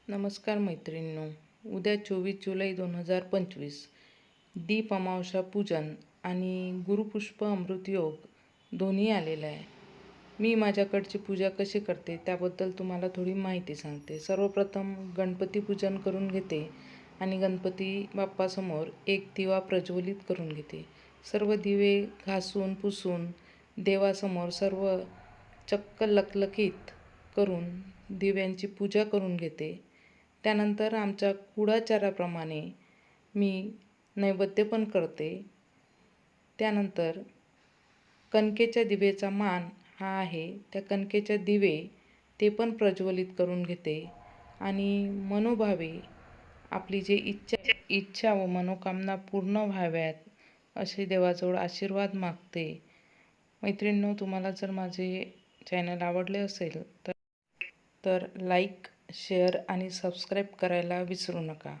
नमस्कार मैत्रिणींनो. उद्या 24 जुलै 2025 दीप अमावस्या पूजन आणि गुरुपुष्प अमृत योग दोन्ही आलेलं आहे. मी माझ्याकडची पूजा कशी करते त्याबद्दल तुम्हाला थोडी माहिती सांगते. सर्वप्रथम गणपती पूजन करून घेते आणि गणपती बाप्पासमोर एक दिवा प्रज्वलित करून घेते. सर्व दिवे घासून पुसून देवासमोर सर्व चक्क लकलकीत करून दिव्यांची पूजा करून घेते. त्यानंतर आमच्या कुळाचाराप्रमाणे मी नैवेद्य पण करते. त्यानंतर कणकेच्या दिवेचा मान हा आहे, त्या कणकेच्या दिवे ते पण प्रज्वलित करून घेते आणि मनोभावे आपली जे इच्छा व मनोकामना पूर्ण व्हाव्यात असे देवाजवळ आशीर्वाद मागते. मैत्रिणींनो, तुम्हाला जर माझे चॅनल आवडले असेल तर लाईक, शेअर आणि सबस्क्राईब करायला विसरू नका.